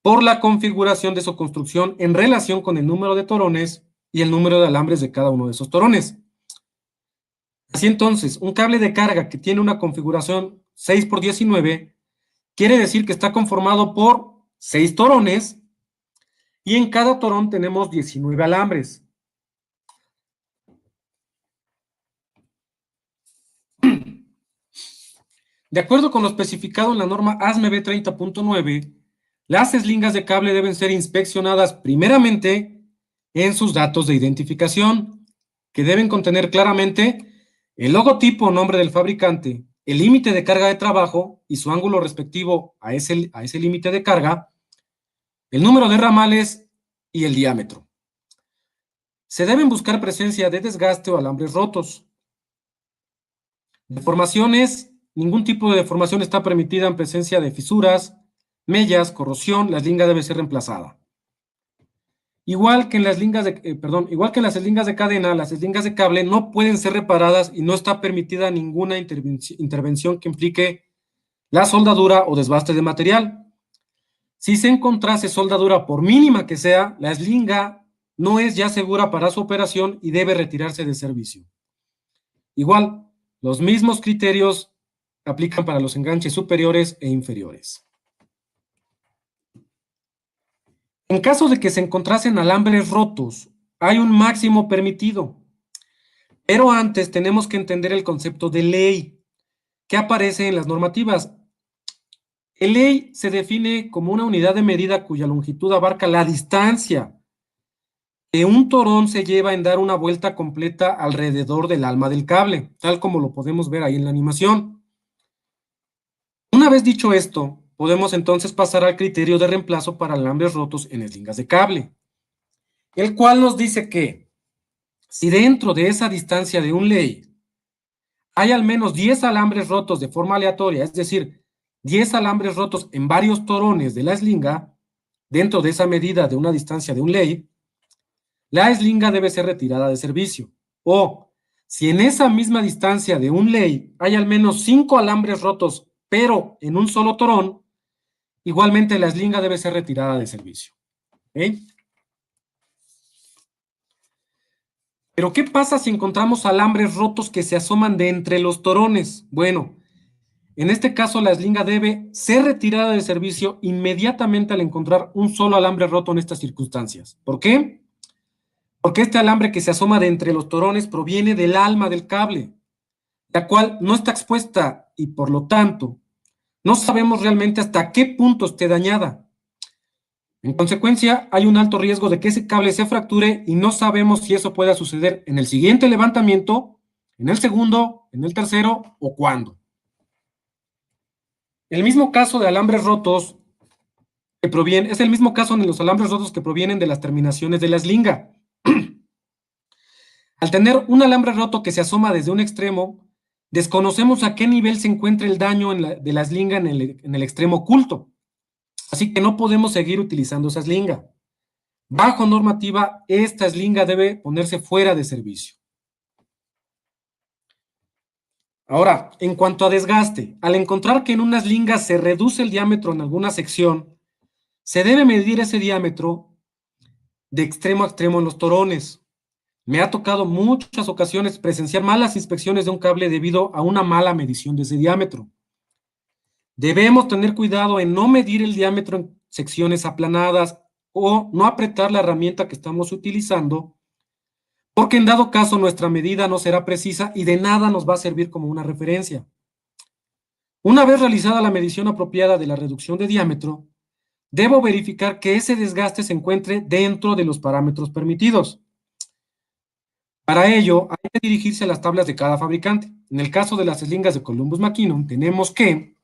por la configuración de su construcción en relación con el número de torones y el número de alambres de cada uno de esos torones. Así entonces, un cable de carga que tiene una configuración 6x19 quiere decir que está conformado por 6 torones y en cada torón tenemos 19 alambres. De acuerdo con lo especificado en la norma ASME B30.9, las eslingas de cable deben ser inspeccionadas primeramente en sus datos de identificación, que deben contener claramente el logotipo o nombre del fabricante, el límite de carga de trabajo y su ángulo respectivo a ese límite de carga, el número de ramales y el diámetro. Se deben buscar presencia de desgaste o alambres rotos. Deformaciones. Ningún tipo de deformación está permitida en presencia de fisuras, mellas, corrosión. La eslinga debe ser reemplazada. Igual que en las eslingas de cadena, las eslingas de cable no pueden ser reparadas y no está permitida ninguna intervención que implique la soldadura o desbaste de material. Si se encontrase soldadura, por mínima que sea, la eslinga no es ya segura para su operación y debe retirarse de servicio. Igual, los mismos criterios aplican para los enganches superiores e inferiores. En caso de que se encontrasen alambres rotos, hay un máximo permitido. Pero antes tenemos que entender el concepto de ley que aparece en las normativas. El ley se define como una unidad de medida cuya longitud abarca la distancia que un torón se lleva en dar una vuelta completa alrededor del alma del cable, tal como lo podemos ver ahí en la animación. Una vez dicho esto, podemos entonces pasar al criterio de reemplazo para alambres rotos en eslingas de cable, el cual nos dice que si dentro de esa distancia de un ley hay al menos 10 alambres rotos de forma aleatoria, es decir, 10 alambres rotos en varios torones de la eslinga, dentro de esa medida de una distancia de un ley, la eslinga debe ser retirada de servicio. O, si en esa misma distancia de un ley hay al menos 5 alambres rotos pero en un solo torón, igualmente la eslinga debe ser retirada de servicio. ¿Okay? Pero ¿qué pasa si encontramos alambres rotos que se asoman de entre los torones? Bueno, en este caso la eslinga debe ser retirada de servicio inmediatamente al encontrar un solo alambre roto en estas circunstancias. ¿Por qué? Porque este alambre que se asoma de entre los torones proviene del alma del cable, la cual no está expuesta y por lo tanto no sabemos realmente hasta qué punto esté dañada. En consecuencia, hay un alto riesgo de que ese cable se fracture y no sabemos si eso pueda suceder en el siguiente levantamiento, en el segundo, en el tercero o cuándo. El mismo caso de alambres rotos es el mismo caso en los alambres rotos que provienen de las terminaciones de la eslinga. Al tener un alambre roto que se asoma desde un extremo, desconocemos a qué nivel se encuentra el daño de la eslinga en el extremo oculto. Así que no podemos seguir utilizando esa eslinga. Bajo normativa, esta eslinga debe ponerse fuera de servicio. Ahora, en cuanto a desgaste, al encontrar que en una eslinga se reduce el diámetro en alguna sección, se debe medir ese diámetro de extremo a extremo en los torones. Me ha tocado muchas ocasiones presenciar malas inspecciones de un cable debido a una mala medición de ese diámetro. Debemos tener cuidado en no medir el diámetro en secciones aplanadas o no apretar la herramienta que estamos utilizando, porque en dado caso nuestra medida no será precisa y de nada nos va a servir como una referencia. Una vez realizada la medición apropiada de la reducción de diámetro, debo verificar que ese desgaste se encuentre dentro de los parámetros permitidos. Para ello, hay que dirigirse a las tablas de cada fabricante. En el caso de las eslingas de Columbus McKinnon, tenemos que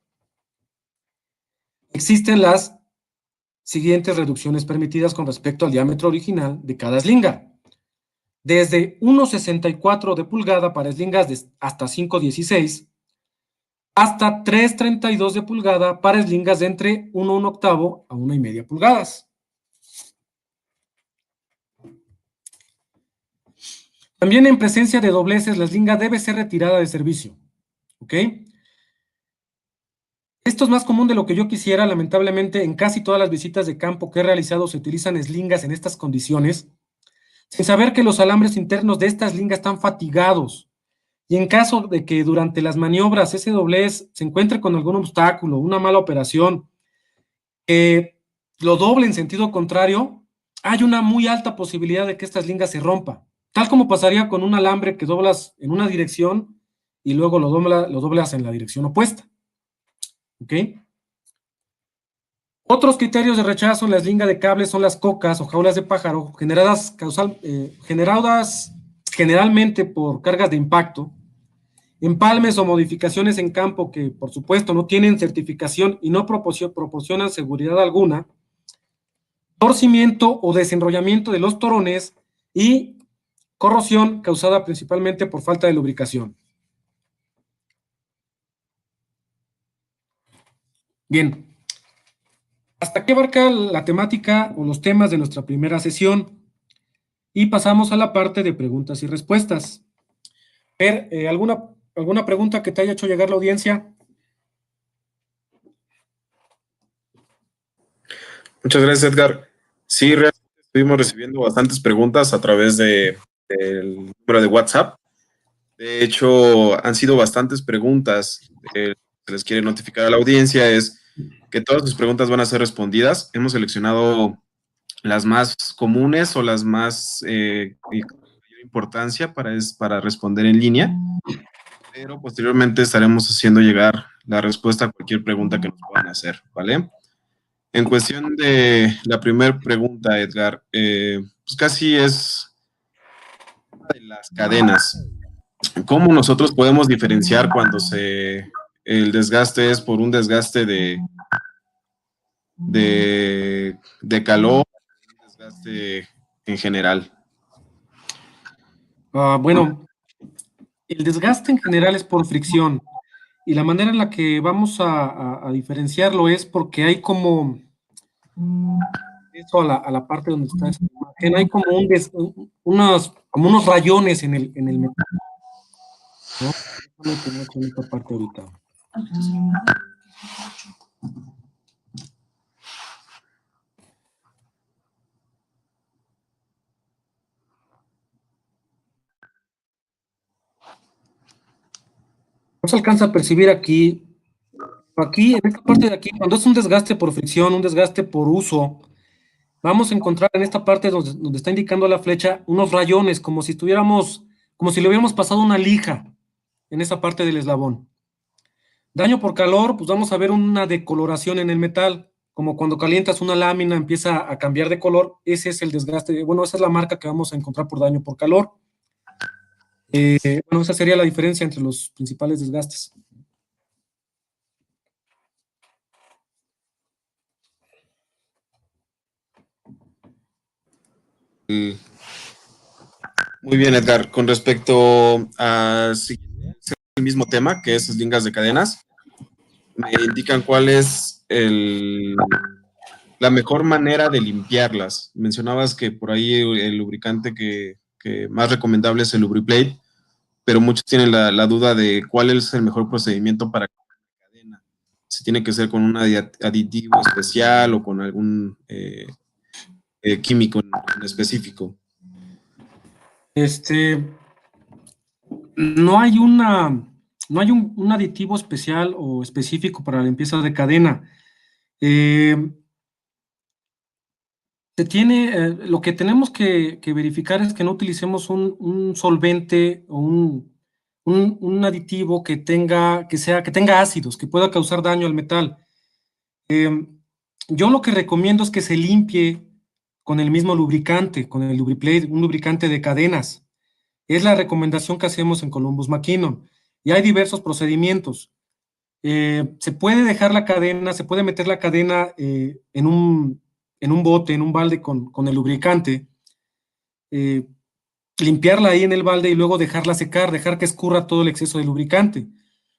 existen las siguientes reducciones permitidas con respecto al diámetro original de cada eslinga. Desde 1,64 de pulgada para eslingas de hasta 5,16 hasta 3,32 de pulgada para eslingas de entre 1,1 a 1,5 pulgadas. También en presencia de dobleces, la eslinga debe ser retirada de servicio. ¿Ok? Esto es más común de lo que yo quisiera. Lamentablemente, en casi todas las visitas de campo que he realizado se utilizan eslingas en estas condiciones, sin saber que los alambres internos de esta eslinga están fatigados. Y en caso de que durante las maniobras ese doblez se encuentre con algún obstáculo, una mala operación, lo doble en sentido contrario, hay una muy alta posibilidad de que esta eslinga se rompa. Tal como pasaría con un alambre que doblas en una dirección y luego lo doblas en la dirección opuesta. ¿Ok? Otros criterios de rechazo en la eslinga de cables son las cocas o jaulas de pájaro generadas generalmente por cargas de impacto, empalmes o modificaciones en campo que, por supuesto, no tienen certificación y no proporcionan seguridad alguna, torcimiento o desenrollamiento de los torones y corrosión causada principalmente por falta de lubricación. Bien, hasta aquí abarca la temática o los temas de nuestra primera sesión y pasamos a la parte de preguntas y respuestas. ¿Alguna pregunta que te haya hecho llegar la audiencia? Muchas gracias, Edgar. Sí, realmente estuvimos recibiendo bastantes preguntas a través del número de WhatsApp. De hecho, han sido bastantes preguntas. Se les quiere notificar a la audiencia es que todas sus preguntas van a ser respondidas. Hemos seleccionado las más comunes o las más de mayor importancia para responder en línea, pero posteriormente estaremos haciendo llegar la respuesta a cualquier pregunta que nos puedan hacer, ¿vale? En cuestión de la primera pregunta, Edgar, pues casi es de las cadenas. ¿Cómo nosotros podemos diferenciar cuando el desgaste es por un desgaste de calor, un desgaste en general? Bueno, el desgaste en general es por fricción y la manera en la que vamos a diferenciarlo es porque hay como eso a la parte donde está esa imagen, hay como unos rayones en el metal, ¿no? Déjame con esta parte ahorita. No se alcanza a percibir aquí, en esta parte de aquí, cuando es un desgaste por fricción, un desgaste por uso, vamos a encontrar en esta parte donde está indicando la flecha unos rayones, como si le hubiéramos pasado una lija en esa parte del eslabón. Daño por calor, pues vamos a ver una decoloración en el metal, como cuando calientas una lámina empieza a cambiar de color, ese es el desgaste, bueno, esa es la marca que vamos a encontrar por daño por calor. Bueno, esa sería la diferencia entre los principales desgastes. Muy bien, Edgar. Con respecto a el mismo tema, que es eslingas de cadenas, me indican cuál es la mejor manera de limpiarlas. Mencionabas que por ahí el lubricante que más recomendable es el Lubriplate, pero muchos tienen la duda de cuál es el mejor procedimiento para la cadena. Si tiene que ser con un aditivo especial o con algún químico en específico? No hay un aditivo especial o específico para la limpieza de cadena. Lo que tenemos que verificar es que no utilicemos un solvente o un aditivo que tenga ácidos, que pueda causar daño al metal. Yo lo que recomiendo es que se limpie con el mismo lubricante, con el Lubriplate, un lubricante de cadenas. Es la recomendación que hacemos en Columbus McKinnon. Y hay diversos procedimientos. Se puede dejar la cadena, se puede meter la cadena en un bote, en un balde con el lubricante, limpiarla ahí en el balde y luego dejarla secar, dejar que escurra todo el exceso de lubricante.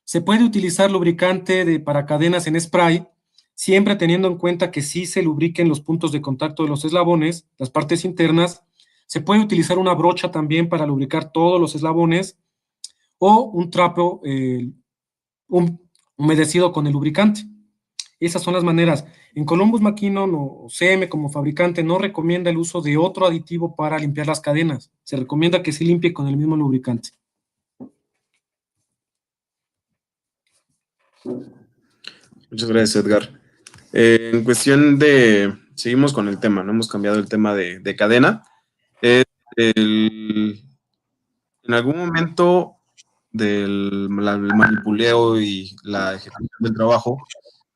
Se puede utilizar lubricante para cadenas en spray, siempre teniendo en cuenta que sí se lubriquen los puntos de contacto de los eslabones, las partes internas. Se puede utilizar una brocha también para lubricar todos los eslabones o un trapo humedecido con el lubricante. Esas son las maneras. En Columbus McKinnon o CM como fabricante no recomienda el uso de otro aditivo para limpiar las cadenas. Se recomienda que se limpie con el mismo lubricante. Muchas gracias, Edgar. En cuestión seguimos con el tema, no hemos cambiado el tema de cadena. En algún momento del manipuleo y la ejecución del trabajo,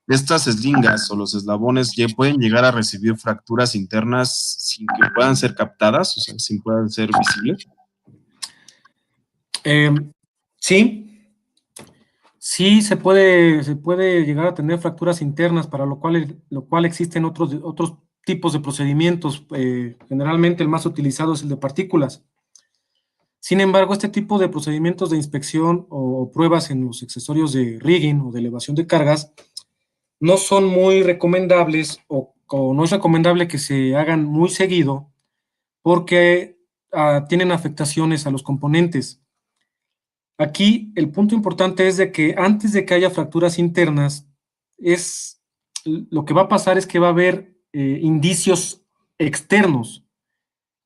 estas eslingas o los eslabones ya pueden llegar a recibir fracturas internas sin que puedan ser captadas, o sea, sin que puedan ser visibles. Sí, se puede llegar a tener fracturas internas, para lo cual existen otros tipos de procedimientos. Generalmente el más utilizado es el de partículas. Sin embargo, este tipo de procedimientos de inspección o pruebas en los accesorios de rigging o de elevación de cargas no son muy recomendables o no es recomendable que se hagan muy seguido porque tienen afectaciones a los componentes. Aquí el punto importante es de que antes de que haya fracturas internas, lo que va a pasar es que va a haber indicios externos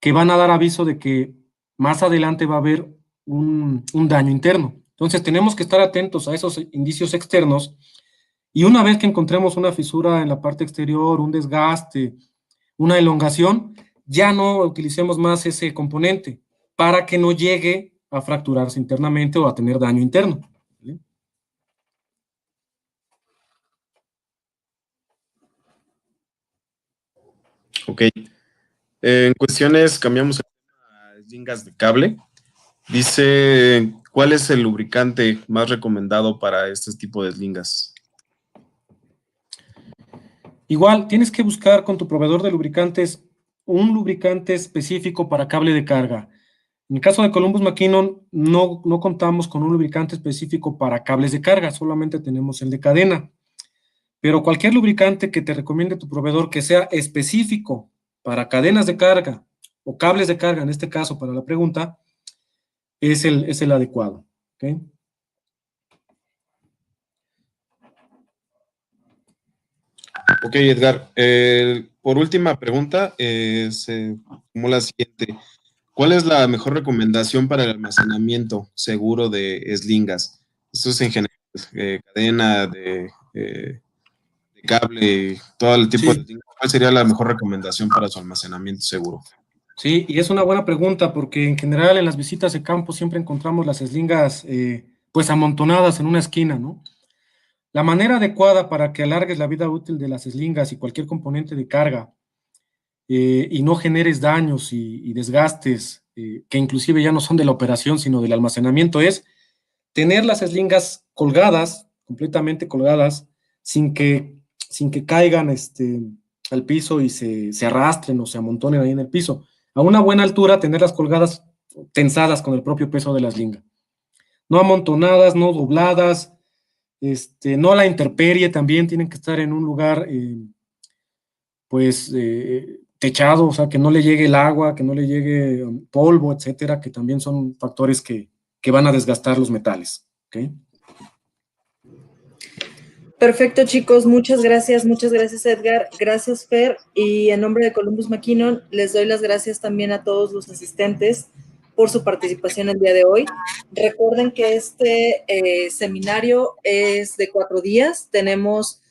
que van a dar aviso de que más adelante va a haber un daño interno. Entonces tenemos que estar atentos a esos indicios externos y una vez que encontremos una fisura en la parte exterior, un desgaste, una elongación, ya no utilicemos más ese componente para que no llegue a fracturarse internamente o a tener daño interno. ¿Sí? Ok. En cuestiones, cambiamos a eslingas de cable. Dice, ¿cuál es el lubricante más recomendado para este tipo de eslingas? Igual, tienes que buscar con tu proveedor de lubricantes un lubricante específico para cable de carga. En el caso de Columbus McKinnon, no contamos con un lubricante específico para cables de carga, solamente tenemos el de cadena. Pero cualquier lubricante que te recomiende tu proveedor que sea específico para cadenas de carga o cables de carga, en este caso para la pregunta, es el adecuado. ¿Okay? Ok, Edgar. Por última pregunta, como la siguiente. ¿Cuál es la mejor recomendación para el almacenamiento seguro de eslingas? Esto es en general, cadena, de cable, todo el tipo de eslingas. ¿Cuál sería la mejor recomendación para su almacenamiento seguro? Sí, y es una buena pregunta porque en general en las visitas de campo siempre encontramos las eslingas pues amontonadas en una esquina, ¿no? La manera adecuada para que alargues la vida útil de las eslingas y cualquier componente de carga y no generes daños y desgastes que inclusive ya no son de la operación, sino del almacenamiento, es tener las eslingas colgadas, completamente colgadas, sin que caigan al piso y se arrastren o se amontonen ahí en el piso. A una buena altura, tenerlas colgadas, tensadas con el propio peso de la eslinga. No amontonadas, no dobladas, no a la intemperie, también tienen que estar en un lugar techado, o sea, que no le llegue el agua, que no le llegue polvo, etcétera, que también son factores que van a desgastar los metales. ¿Okay? Perfecto, chicos. Muchas gracias Edgar. Gracias, Fer. Y en nombre de Columbus McKinnon, les doy las gracias también a todos los asistentes por su participación el día de hoy. Recuerden que este seminario es de 4 días. Tenemos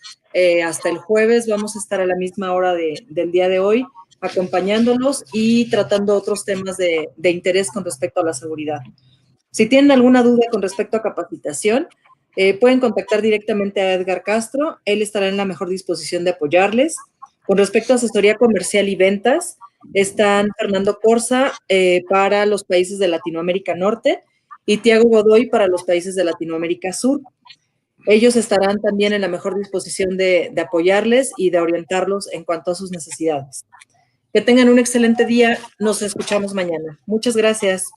hasta el jueves, vamos a estar a la misma hora del día de hoy, acompañándolos y tratando otros temas de interés con respecto a la seguridad. Si tienen alguna duda con respecto a capacitación, pueden contactar directamente a Edgar Castro. Él estará en la mejor disposición de apoyarles. Con respecto a asesoría comercial y ventas, están Fernando Corsa para los países de Latinoamérica Norte y Tiago Godoy para los países de Latinoamérica Sur. Ellos estarán también en la mejor disposición de apoyarles y de orientarlos en cuanto a sus necesidades. Que tengan un excelente día. Nos escuchamos mañana. Muchas gracias.